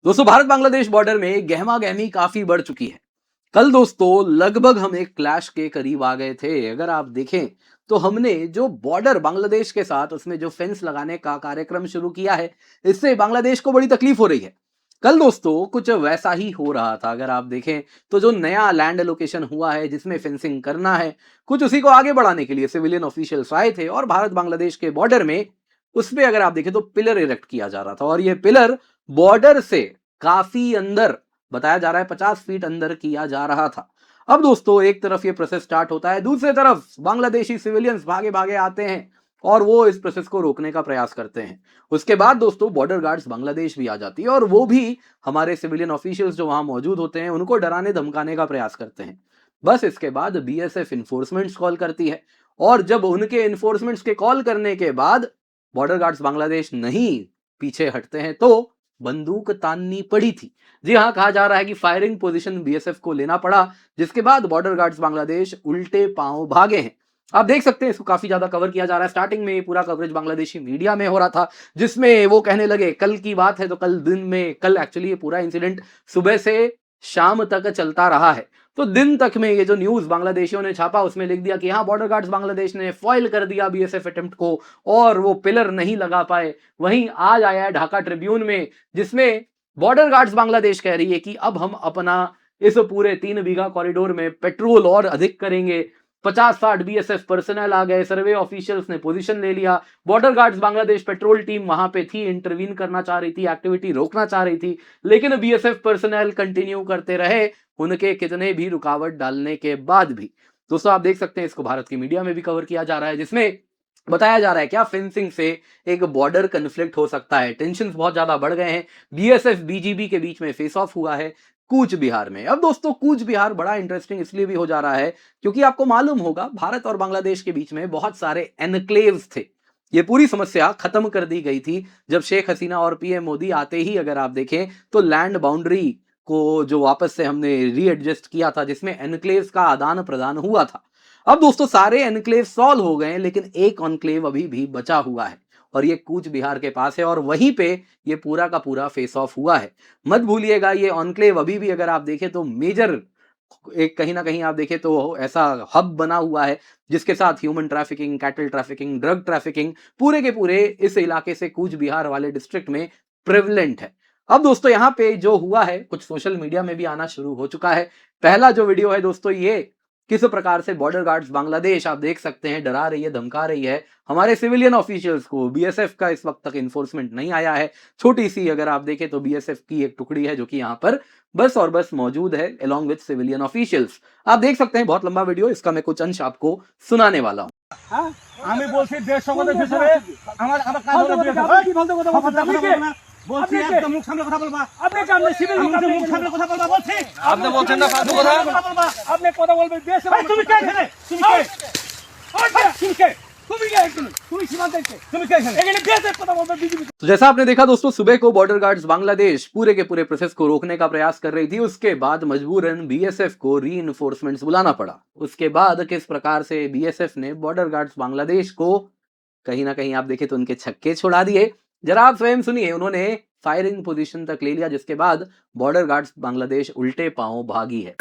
दोस्तों भारत बांग्लादेश बॉर्डर में गहमा गहमी काफी बढ़ चुकी है। कल दोस्तों लगभग हम एक क्लैश के करीब आ गए थे। अगर आप देखें तो हमने जो बॉर्डर बांग्लादेश के साथ उसमें जो फेंस लगाने का कार्यक्रम शुरू किया है, इससे बांग्लादेश को बड़ी तकलीफ हो रही है। कल दोस्तों कुछ वैसा ही हो रहा था। अगर आप देखें तो जो नया लैंड एलोकेशन हुआ है जिसमें फेंसिंग करना है, कुछ उसी को आगे बढ़ाने के लिए सिविलियन ऑफिशियल्स आए थे और भारत बांग्लादेश के बॉर्डर में उसमें अगर आप देखें तो पिलर इरेक्ट किया जा रहा था और ये पिलर बॉर्डर से काफी अंदर, बताया जा रहा है 50 फीट अंदर किया जा रहा था। अब दोस्तों एक तरफ ये प्रोसेस स्टार्ट होता है, दूसरी तरफ बांग्लादेशी सिविलियंस भागे भागे आते हैं और वो इस प्रोसेस को रोकने का प्रयास करते हैं। उसके बाद दोस्तों बॉर्डर गार्ड्स बांग्लादेश भी आ जाती है और वो भी हमारे सिविलियन ऑफिशियल्स जो वहां मौजूद होते हैं उनको डराने धमकाने का प्रयास करते हैं। बस इसके बाद बीएसएफ इन्फोर्समेंट्स कॉल करती है और जब उनके इन्फोर्समेंट्स के कॉल करने के बाद बॉर्डर गार्ड्स बांग्लादेश नहीं पीछे हटते हैं तो बंदूक ताननी पड़ी थी। जी हां, कहा जा रहा है कि फायरिंग पोजीशन बीएसएफ को लेना पड़ा, जिसके बाद बॉर्डर गार्ड्स बांग्लादेश उल्टे पांव भागे हैं। आप देख सकते हैं इसको काफी ज्यादा कवर किया जा रहा है। स्टार्टिंग में पूरा कवरेज बांग्लादेशी मीडिया में हो रहा था जिसमें वो कहने लगे कल की बात है, तो कल दिन में, कल एक्चुअली ये पूरा इंसिडेंट सुबह से शाम तक चलता रहा है। तो दिन तक में ये जो न्यूज बांग्लादेशियों ने छापा उसमें लिख दिया कि हाँ बॉर्डर गार्ड्स बांग्लादेश ने फॉइल कर दिया बीएसएफ अटेम्प्ट को और वो पिलर नहीं लगा पाए। वहीं आज आया है ढाका ट्रिब्यून में जिसमें बॉर्डर गार्ड्स बांग्लादेश कह रही है कि अब हम अपना इस पूरे 3 बीघा कॉरिडोर में पेट्रोल और अधिक करेंगे। 50-60 बीएसएफ पर्सनल आ गए, सर्वे ऑफिशियल्स ने पोजीशन ले लिया। Border guards Bangladesh petrol team वहां पे थी, इंटरवीन करना चाह रही थी, एक्टिविटी रोकना चाह रही थी, लेकिन बीएसएफ पर्सनल कंटिन्यू करते रहे उनके कितने भी रुकावट डालने के बाद भी। दोस्तों आप देख सकते हैं इसको भारत की मीडिया में भी कवर किया जा रहा है जिसमें बताया जा रहा है क्या फेंसिंग से एक बॉर्डर कन्फ्लिक्ट हो सकता है। टेंशन बहुत ज्यादा बढ़ गए हैं। बीएसएफ बीजीबी के बीच में फेस ऑफ हुआ है कूच बिहार में। अब दोस्तों कूच बिहार बड़ा इंटरेस्टिंग इसलिए भी हो जा रहा है क्योंकि आपको मालूम होगा भारत और बांग्लादेश के बीच में बहुत सारे एनक्लेव्स थे। ये पूरी समस्या खत्म कर दी गई थी जब शेख हसीना और पीएम मोदी आते ही अगर आप देखें तो लैंड बाउंड्री को जो वापस से हमने रीएडजस्ट किया था जिसमें एनक्लेव्स का आदान प्रदान हुआ था। अब दोस्तों सारे एनक्लेव सॉल्व हो गए लेकिन एक एनक्लेव अभी भी बचा हुआ है और ये कूच बिहार के पास है और वहीं पे ये पूरा का पूरा फेस ऑफ हुआ है। मत भूलिएगा ये एनक्लेव अभी भी अगर आप देखें तो मेजर एक कहीं ना कहीं आप देखें तो ऐसा हब बना हुआ है जिसके साथ human trafficking, cattle trafficking, drug trafficking पूरे के पूरे इस इलाके से कूच बिहार वाले डिस्ट्रिक्ट में प्रेवलेंट है। अब दोस्तों यहाँ पे जो हुआ है कुछ सोशल मीडिया में भी आना शुरू हो चुका है। पहला जो वीडियो है दोस्तों ये किस प्रकार से बॉर्डर गार्ड्स बांग्लादेश आप देख सकते हैं डरा रही है, धमका रही है हमारे सिविलियन ऑफिशियल्स को। बीएसएफ का इस वक्त तक इन्फोर्समेंट नहीं आया है। छोटी सी अगर आप देखें तो बीएसएफ की एक टुकड़ी है जो कि यहाँ पर बस और बस मौजूद है अलोंग विद सिविलियन ऑफिशियल्स। आप देख सकते हैं बहुत लंबा वीडियो, इसका मैं कुछ अंश आपको सुनाने वाला हूँ। আমি বলছি দেশ সংগঠন হিসেবে আমার আমার কাজ হলো কি বলতে কথা বলছেন বলছি একদম মুখ সামনে কথা বলবা আপনি কি আপনি সিভিল মুখ সামনে কথা বলবা বলছি আপনি বলছেন না ফালতু কথা আপনি কথা বলবেন দেশ তুমি কে এখানে তুমি কে তুমি কে तो जैसा आपने देखा दोस्तों सुबह को बॉर्डर गार्ड्स बांग्लादेश पूरे के पूरे प्रोसेस को रोकने का प्रयास कर रही थी। उसके बाद मजबूरन बीएसएफ को रीइंफोर्समेंट्स बुलाना पड़ा। उसके बाद किस प्रकार से बीएसएफ ने बॉर्डर गार्ड्स बांग्लादेश को कहीं ना कहीं आप देखें तो उनके छक्के छुड़ा दिए। जरा आप स्वयं सुनिए, उन्होंने फायरिंग पोजीशन तक ले लिया जिसके बाद बॉर्डर गार्ड्स बांग्लादेश उल्टे पांव भागी है।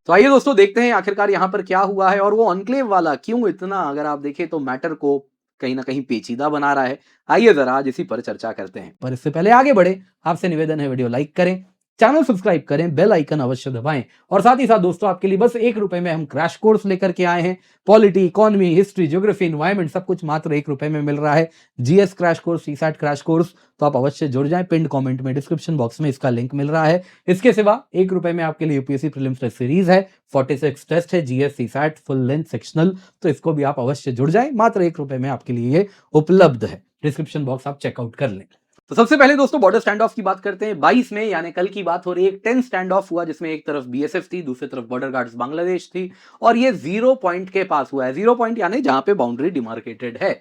तो आइए दोस्तों देखते हैं आखिरकार यहाँ पर क्या हुआ है और वो एन्क्लेव वाला क्यों इतना अगर आप देखें तो मैटर को कहीं ना कहीं पेचीदा बना रहा है। आइए जरा आज इसी पर चर्चा करते हैं, पर इससे पहले आगे बढ़े आपसे निवेदन है वीडियो लाइक करें, चैनल सब्सक्राइब करें, बेल आइकन अवश्य दबाएं और साथ ही साथ दोस्तों आपके लिए बस ₹1 में हम क्रैश कोर्स लेकर के आए हैं। Polity, economy, history, geography, environment सब कुछ मात्र ₹1 में मिल रहा है। GS crash course, CSAT crash course, तो आप अवश्य जुड़ जाएं। पिंड कमेंट में डिस्क्रिप्शन बॉक्स में इसका लिंक मिल रहा है। इसके सिवा ₹1 में आपके लिए यूपीएससी प्रीलिम्स टेस्ट सीरीज है, 46 टेस्ट है, GS CSAT full length sectional, तो इसको भी आप अवश्य जुड़ जाएं। मात्र ₹1 में आपके लिए ये उपलब्ध है। डिस्क्रिप्शन बॉक्स आप चेकआउट कर लें। तो सबसे पहले दोस्तों बॉर्डर स्टैंड ऑफ की बात करते हैं। 22 में यानी कल की बात हो रही है, एक 10 स्टैंड ऑफ हुआ जिसमें एक तरफ बीएसएफ थी, दूसरी तरफ बॉर्डर गार्ड्स बांग्लादेश थी और ये 0 पॉइंट के पास हुआ है। 0 पॉइंट यानी जहां पे बाउंड्री डिमार्केटेड है।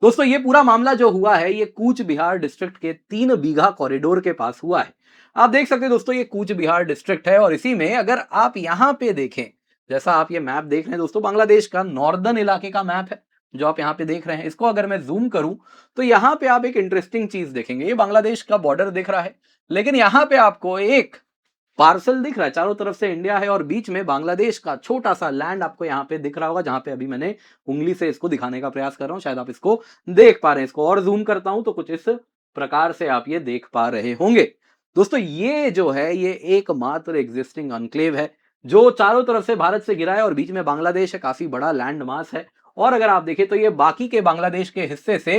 दोस्तों ये पूरा मामला जो हुआ है ये कूच बिहार डिस्ट्रिक्ट के 3 बीघा कॉरिडोर के पास हुआ है। आप देख सकते हैं दोस्तों ये कूच बिहार डिस्ट्रिक्ट है और इसी में अगर आप यहां पे देखें, जैसा आप ये मैप देख रहे हैं दोस्तों, बांग्लादेश का नॉर्दर्न इलाके का मैप है जो आप यहाँ पे देख रहे हैं। इसको अगर मैं जूम करूं तो यहाँ पे आप एक इंटरेस्टिंग चीज देखेंगे। ये बांग्लादेश का बॉर्डर दिख रहा है, लेकिन यहाँ पे आपको एक पार्सल दिख रहा है। चारों तरफ से इंडिया है और बीच में बांग्लादेश का छोटा सा लैंड आपको यहाँ पे दिख रहा होगा, जहां पे अभी मैंने उंगली से इसको दिखाने का प्रयास कर रहा हूं। शायद आप इसको देख पा रहे हैं। इसको और जूम करता हूं तो कुछ इस प्रकार से आप ये देख पा रहे होंगे। दोस्तों ये जो है ये एकमात्र एग्जिस्टिंग अनक्लेव है जो चारों तरफ से भारत से घिरा है और बीच में बांग्लादेश है। काफी बड़ा लैंड मास है और अगर आप देखें तो ये बाकी के बांग्लादेश के हिस्से से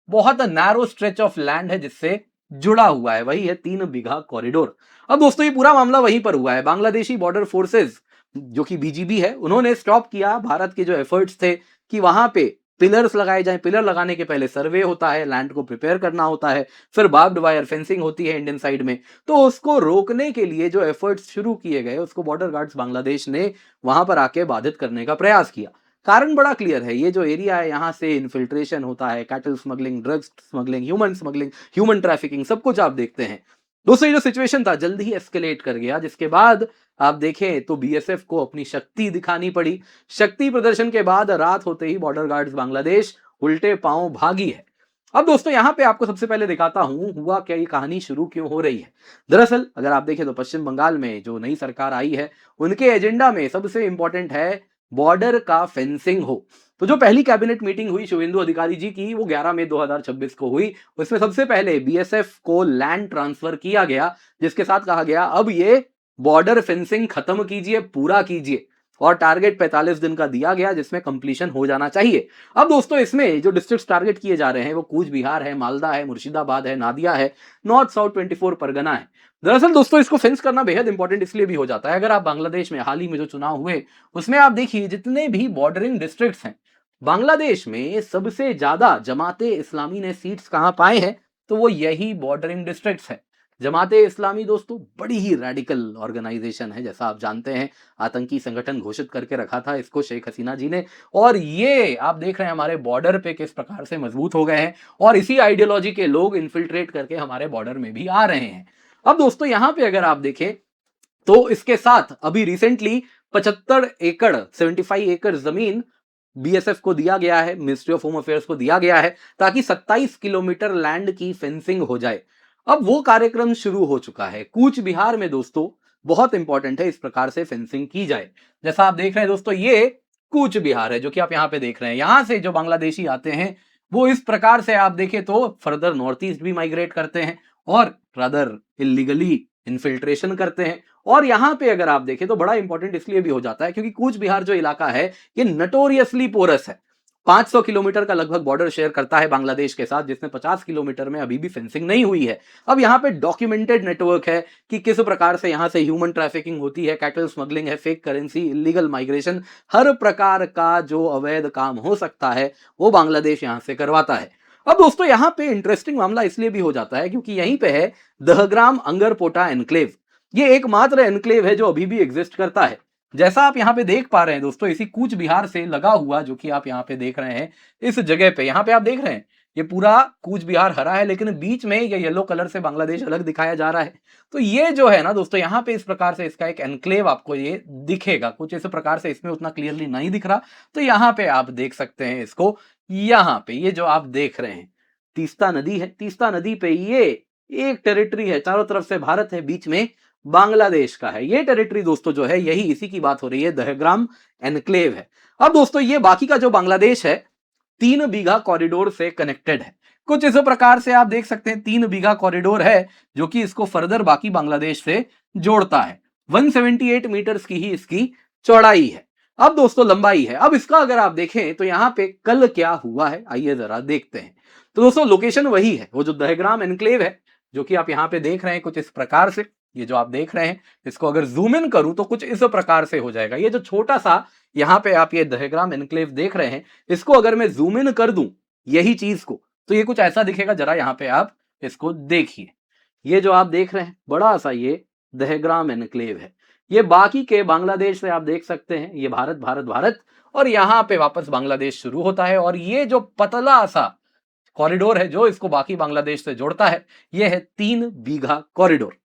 बहुत नैरो स्ट्रेच ऑफ लैंड है जिससे जुड़ा हुआ है। वही है 3 बीघा कॉरिडोर। अब दोस्तों ये पूरा मामला वहीं पर हुआ है। बांग्लादेशी बॉर्डर फोर्सेस जो कि बीजीबी है, उन्होंने स्टॉप किया भारत के जो एफर्ट्स थे कि वहां पे पिलर्स लगाए जाएं। पिलर लगाने के पहले सर्वे होता है, लैंड को प्रिपेयर करना होता है, फिर बार्ब्ड वायर फेंसिंग होती है इंडियन साइड में। तो उसको रोकने के लिए जो एफर्ट्स शुरू किए गए उसको बॉर्डर गार्ड्स बांग्लादेश ने वहां पर आके बाधित करने का प्रयास किया। कारण बड़ा क्लियर है, ये जो एरिया है यहाँ से इन्फिल्ट्रेशन होता है, cattle smuggling, drugs smuggling, human trafficking, सब कुछ आप देखते हैं। दोस्तों ये जो सिचुएशन था जल्द ही एस्केलेट कर गया, जिसके बाद आप देखें तो बीएसएफ को अपनी शक्ति दिखानी पड़ी। शक्ति प्रदर्शन के बाद रात होते ही बॉर्डर गार्ड्स बांग्लादेश उल्टे पांव भागी है। अब दोस्तों यहां पे आपको सबसे पहले दिखाता हूं हुआ क्या, ये कहानी शुरू क्यों हो रही है। दरअसल अगर आप देखें तो पश्चिम बंगाल में जो नई सरकार आई है उनके एजेंडा में सबसे इंपॉर्टेंट है बॉर्डर का फेंसिंग हो। तो जो पहली कैबिनेट मीटिंग हुई शुभेंदु अधिकारी जी की वो 11 मई 2026 को हुई। उसमें सबसे पहले बीएसएफ को लैंड ट्रांसफर किया गया, जिसके साथ कहा गया अब ये बॉर्डर फेंसिंग खत्म कीजिए, पूरा कीजिए और टारगेट 45 दिन का दिया गया जिसमें कंप्लीशन हो जाना चाहिए। अब दोस्तों इसमें जो डिस्ट्रिक्ट टारगेट किए जा रहे हैं वो कूच बिहार है, मालदा है, मुर्शिदाबाद है, नादिया है, नॉर्थ साउथ 24 परगना है। दरअसल दोस्तों इसको फेंस करना बेहद इंपॉर्टेंट इसलिए भी हो जाता है, अगर आप बांग्लादेश में हाल ही में जो चुनाव हुए उसमें आप देखिए जितने भी बॉर्डरिंग डिस्ट्रिक्ट्स हैं बांग्लादेश में, सबसे ज्यादा जमाते इस्लामी ने सीट्स कहां पाए हैं तो वो यही बॉर्डरिंग डिस्ट्रिक्ट्स है। जमाते इस्लामी दोस्तों बड़ी ही रेडिकल ऑर्गेनाइजेशन है, जैसा आप जानते हैं आतंकी संगठन घोषित करके रखा था इसको शेख हसीना जी ने, और ये आप देख रहे हैं हमारे बॉर्डर पे किस प्रकार से मजबूत हो गए हैं और इसी आइडियोलॉजी के लोग इन्फिल्ट्रेट करके हमारे बॉर्डर में भी आ रहे हैं। अब दोस्तों यहां पे अगर आप देखें तो इसके साथ अभी रिसेंटली 75 एकड़ जमीन बीएसएफ को दिया गया है, मिनिस्ट्री ऑफ होम अफेयर्स को दिया गया है ताकि 27 किलोमीटर लैंड की फेंसिंग हो जाए। अब वो कार्यक्रम शुरू हो चुका है कूच बिहार में दोस्तों। बहुत इंपॉर्टेंट है इस प्रकार से फेंसिंग की जाए। जैसा आप देख रहे हैं दोस्तों ये कूच बिहार है जो कि आप यहां पे देख रहे हैं। यहां से जो बांग्लादेशी आते हैं वो इस प्रकार से आप देखें तो फर्दर नॉर्थ ईस्ट भी माइग्रेट करते हैं और रादर इलीगली इन्फिल्ट्रेशन करते हैं। और यहां पे अगर आप देखें तो बड़ा इंपॉर्टेंट इसलिए भी हो जाता है क्योंकि कूच बिहार जो इलाका है ये नटोरियसली पोरस है। 500 किलोमीटर का लगभग बॉर्डर शेयर करता है बांग्लादेश के साथ, जिसमें 50 किलोमीटर में अभी भी फेंसिंग नहीं हुई है। अब यहाँ पे डॉक्यूमेंटेड नेटवर्क है कि किस प्रकार से यहाँ से ह्यूमन ट्रैफिकिंग होती है, कैटल स्मगलिंग है, फेक करेंसी, इलीगल माइग्रेशन, हर प्रकार का जो अवैध काम हो सकता है वो बांग्लादेश यहाँ से करवाता है। अब दोस्तों यहाँ पे इंटरेस्टिंग मामला इसलिए भी हो जाता है क्योंकि यहीं पे है दहग्राम अंगरपोटा एनक्लेव। ये एकमात्र एनक्लेव है जो अभी भी एग्जिस्ट करता है। जैसा आप यहाँ पे देख पा रहे हैं दोस्तों इसी कूच बिहार से लगा हुआ जो कि आप यहाँ पे देख रहे हैं, इस जगह पे यहाँ पे आप देख रहे हैं ये पूरा कूच बिहार हरा है लेकिन बीच में ये येलो कलर से बांग्लादेश अलग दिखाया जा रहा है। तो ये जो है ना दोस्तों यहाँ पे इस प्रकार से इसका एक एनक्लेव आपको ये दिखेगा, कुछ इस प्रकार से, इसमें उतना क्लियरली नहीं दिख रहा। तो यहाँ पे आप देख सकते हैं इसको, यहाँ पे ये जो आप देख रहे हैं तीस्ता नदी है, तीस्ता नदी पे ये एक टेरिटरी है, चारों तरफ से भारत है, बीच में बांग्लादेश का है। ये टेरिटरी दोस्तों जो है यही इसी की बात हो रही है, दहग्राम एनक्लेव है। अब दोस्तों ये बाकी का जो बांग्लादेश है 3 बीघा कॉरिडोर से कनेक्टेड है। कुछ इस प्रकार से आप देख सकते हैं 3 बीघा कॉरिडोर है जो कि इसको फर्दर बाकी बांग्लादेश से जोड़ता है। 178 मीटर्स की ही इसकी चौड़ाई है। अब दोस्तों लंबाई है। अब इसका अगर आप देखें तो यहां पे कल क्या हुआ है आइए जरा देखते हैं। तो दोस्तों लोकेशन वही है, वो जो दहग्राम एनक्लेव है जो कि आप यहां पे देख रहे हैं कुछ इस प्रकार से। ये जो आप देख रहे हैं इसको अगर जूम इन करूं तो कुछ इस प्रकार से हो जाएगा। ये जो छोटा सा यहाँ पे आप ये दहग्राम एनक्लेव देख रहे हैं, इसको अगर मैं जूम इन कर दूं यही चीज को तो ये कुछ ऐसा दिखेगा। जरा यहाँ पे आप इसको देखिए। ये जो आप देख रहे हैं बड़ा सा ये दहग्राम एनक्लेव है। ये बाकी के बांग्लादेश से आप देख सकते हैं, ये भारत भारत भारत और यहाँ पे वापस बांग्लादेश शुरू होता है। और ये जो पतला सा कॉरिडोर है जो इसको बाकी बांग्लादेश से जोड़ता है, ये है 3 बीघा कॉरिडोर।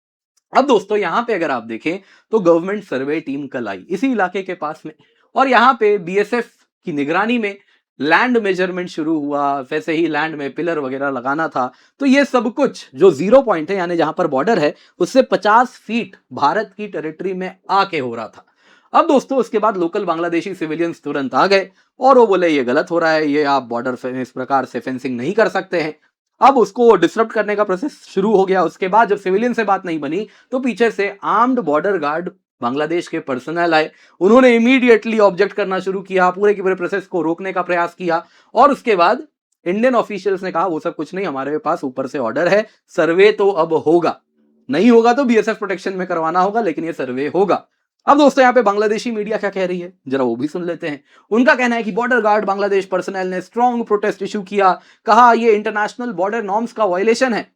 अब दोस्तों यहाँ पे अगर आप देखें तो गवर्नमेंट सर्वे टीम कल आई इसी इलाके के पास में, और यहाँ पे बीएसएफ की निगरानी में लैंड मेजरमेंट शुरू हुआ। वैसे ही लैंड में पिलर वगैरह लगाना था, तो ये सब कुछ जो 0 पॉइंट है यानी जहां पर बॉर्डर है उससे 50 फीट भारत की टेरिटरी में आके हो रहा था। अब दोस्तों उसके बाद लोकल बांग्लादेशी सिविलियंस तुरंत आ गए और वो बोले ये गलत हो रहा है, ये आप बॉर्डर इस प्रकार से फेंसिंग नहीं कर सकते हैं। अब उसको डिसरप्ट करने का प्रोसेस शुरू हो गया। उसके बाद जब सिविलियन से बात नहीं बनी तो पीछे से आर्म्ड बॉर्डर गार्ड बांग्लादेश के पर्सनल आए, उन्होंने इमीडिएटली ऑब्जेक्ट करना शुरू किया, पूरे के पूरे प्रोसेस को रोकने का प्रयास किया। और उसके बाद इंडियन ऑफिशियल्स ने कहा वो सब कुछ नहीं, हमारे पास ऊपर से ऑर्डर है, सर्वे तो अब होगा, नहीं होगा तो बीएसएफ प्रोटेक्शन में करवाना होगा, लेकिन ये सर्वे होगा। अब दोस्तों यहाँ पे बांग्लादेशी मीडिया क्या कह रही है जरा वो भी सुन लेते हैं। उनका कहना है कि बॉर्डर गार्ड बांग्लादेश पर्सनल ने स्ट्रॉन्ग प्रोटेस्ट इशू किया, कहा ये इंटरनेशनल बॉर्डर नॉर्म्स का वायलेशन है।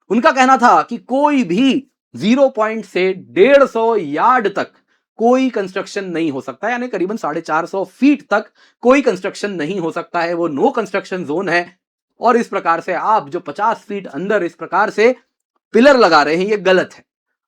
उनका कहना था कि कोई भी 0 पॉइंट से 150 यार्ड तक कोई कंस्ट्रक्शन नहीं हो सकता, यानी करीबन 450 फीट तक कोई कंस्ट्रक्शन नहीं हो सकता है, वो नो कंस्ट्रक्शन जोन है। और इस प्रकार से आप जो 50 फीट अंदर इस प्रकार से पिलर लगा रहे हैं ये गलत है।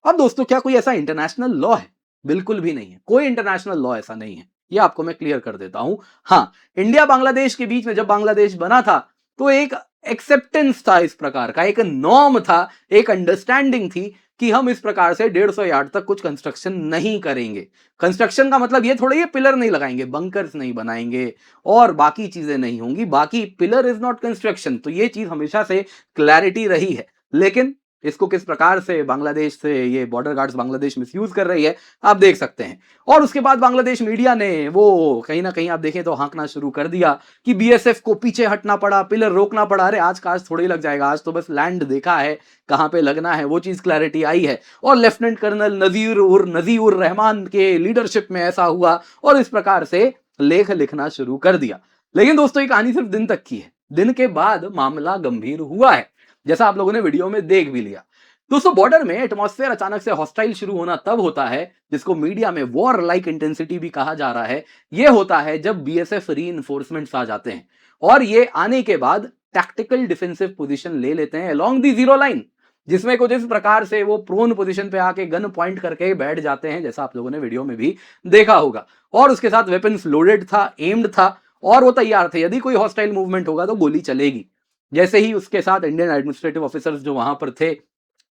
अब दोस्तों क्या कोई ऐसा इंटरनेशनल लॉ है? बिल्कुल भी नहीं है, कोई इंटरनेशनल लॉ ऐसा नहीं है, ये आपको मैं क्लियर कर देता हूं। हाँ, इंडिया बांग्लादेश के बीच में जब बांग्लादेश बना था तो एक एक्सेप्टेंस था, इस प्रकार का एक नॉर्म था, एक अंडरस्टैंडिंग थी कि हम इस प्रकार से 150 यार्ड तक कुछ कंस्ट्रक्शन नहीं करेंगे। कंस्ट्रक्शन का मतलब ये थोड़ा ये पिलर नहीं लगाएंगे, बंकर्स नहीं बनाएंगे और बाकी चीजें नहीं होंगी, बाकी पिलर इज नॉट कंस्ट्रक्शन। तो ये चीज हमेशा से क्लैरिटी रही है, लेकिन इसको किस प्रकार से बांग्लादेश से ये बॉर्डर गार्ड्स बांग्लादेश मिसयूज कर रही है आप देख सकते हैं। और उसके बाद बांग्लादेश मीडिया ने वो कहीं ना कहीं आप देखें तो हाँकना शुरू कर दिया कि बीएसएफ को पीछे हटना पड़ा, पिलर रोकना पड़ा। अरे आज का आज थोड़ी लग जाएगा, आज तो बस लैंड देखा है, कहां पे लगना है वो चीज क्लैरिटी आई है। और लेफ्टिनेंट कर्नल नजीर रहमान के लीडरशिप में ऐसा हुआ और इस प्रकार से लेख लिखना शुरू कर दिया। लेकिन दोस्तों ये कहानी सिर्फ दिन तक की है, दिन के बाद मामला गंभीर हुआ है, जैसा आप लोगों ने वीडियो में देख भी लिया। दोस्तों बॉर्डर में एटमॉस्फेयर अचानक से हॉस्टाइल शुरू होना तब होता है, जिसको मीडिया में वॉर लाइक इंटेंसिटी भी कहा जा रहा है, यह होता है जब बीएसएफ रीइंफोर्समेंट्स आ जाते हैं और ये आने के बाद टैक्टिकल डिफेंसिव पोजीशन ले लेते हैं अलोंग दी जीरो लाइन, जिसमें कुछ इस प्रकार से वो प्रोन पोजीशन पे आके गन पॉइंट करके बैठ जाते हैं, जैसा आप लोगों ने वीडियो में भी देखा होगा। और उसके साथ वेपन्स लोडेड था, एम्ड था और वो तैयार थे, यदि कोई हॉस्टाइल मूवमेंट होगा तो गोली चलेगी। जैसे ही उसके साथ इंडियन एडमिनिस्ट्रेटिव ऑफिसर्स जो वहां पर थे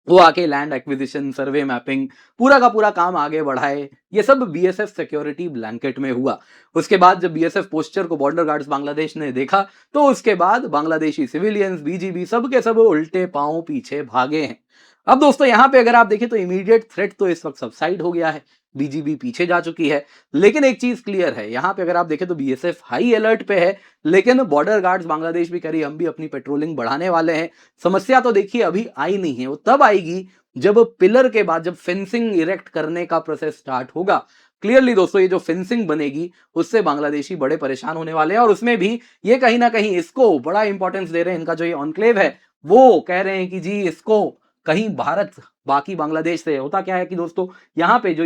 वो आके लैंड एक्विजिशन, सर्वे मैपिंग, पूरा का पूरा काम आगे बढ़ाए। ये सब बीएसएफ सिक्योरिटी ब्लैंकेट में हुआ। उसके बाद जब बीएसएफ पोस्चर को बॉर्डर गार्ड्स बांग्लादेश ने देखा तो उसके बाद बांग्लादेशी सिविलियंस, बीजीबी सब के सब उल्टे पांव पीछे भागे हैं। अब दोस्तों यहाँ पे अगर आप देखें तो इमीडिएट थ्रेट तो इस वक्त सबसाइड हो गया है, बीजीबी पीछे जा चुकी है। लेकिन एक चीज क्लियर है, यहाँ पे अगर आप देखें तो बीएसएफ हाई अलर्ट पे है, लेकिन बॉर्डर गार्ड्स बांग्लादेश भी करी, हम भी अपनी पेट्रोलिंग बढ़ाने वाले हैं। समस्या तो देखिए अभी आई नहीं है, वो तब आएगी जब पिलर के बाद जब फेंसिंग इरेक्ट करने का प्रोसेस स्टार्ट होगा। क्लियरली दोस्तों ये जो फेंसिंग बनेगी उससे बांग्लादेशी बड़े परेशान होने वाले हैं और उसमें भी ये कहीं ना कहीं इसको बड़ा इंपॉर्टेंस दे रहे हैं। इनका जो ये ऑनक्लेव है वो कह रहे हैं कि जी इसको कहीं भारत बाकी बांग्लादेश से, होता क्या है कि दोस्तों यहाँ पे जो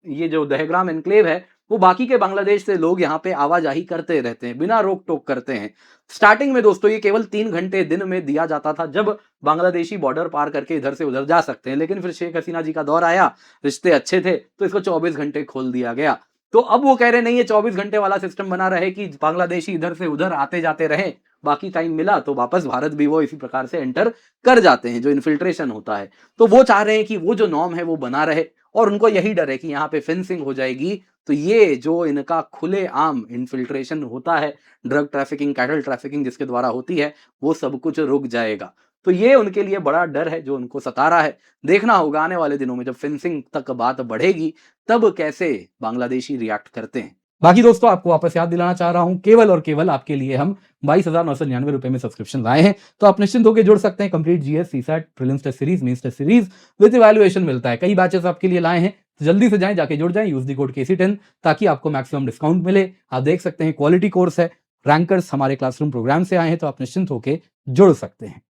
ये जो दहग्राम एनक्लेव है वो बाकी के बांग्लादेश से लोग यहाँ पे आवाजाही करते रहते हैं, बिना रोक टोक करते हैं। स्टार्टिंग में दोस्तों ये केवल 3 घंटे दिन में दिया जाता था जब बांग्लादेशी बॉर्डर पार करके इधर से उधर जा सकते हैं, लेकिन फिर शेख हसीना जी का दौर आया, रिश्ते अच्छे थे तो इसको 24 घंटे खोल दिया गया। तो अब वो कह रहे नहीं, ये 24 घंटे वाला सिस्टम बना रहे कि बांग्लादेशी इधर से उधर आते जाते रहे, बाकी टाइम मिला तो वापस भारत भी वो इसी प्रकार से एंटर कर जाते हैं, जो इन्फिल्ट्रेशन होता है। तो वो चाह रहे हैं कि वो जो नॉर्म है वो बना रहे और उनको यही डर है कि यहाँ पे फेंसिंग हो जाएगी तो ये जो इनका खुलेआम इन्फिल्ट्रेशन होता है, ड्रग ट्रैफिकिंग, कैटल ट्रैफिकिंग जिसके द्वारा होती है, वो सब कुछ रुक जाएगा। तो ये उनके लिए बड़ा डर है जो उनको सता रहा है। देखना होगा आने वाले दिनों में जब फेंसिंग तक बात बढ़ेगी तब कैसे बांग्लादेशी रिएक्ट करते हैं। बाकी दोस्तों आपको वापस याद दिलाना चाह रहा हूं, केवल और केवल आपके लिए हम 22,999 रुपए में सब्सक्रिप्शन लाए हैं, तो आप निश्चिंत होकर जुड़ सकते हैं। Complete GS, CSAT, prelims test series, mains test series with evaluation मिलता है, कई बैचेस आपके लिए लाए हैं, तो जल्दी से जाएं, जाके जुड़ जाएं, यूज द कोड KC10 ताकि आपको मैक्सिमम डिस्काउंट मिले। आप देख सकते हैं क्वालिटी कोर्स है, रैंकर्स हमारे क्लासरूम प्रोग्राम से आए हैं, तो आप निश्चिंत होकर जुड़ सकते हैं।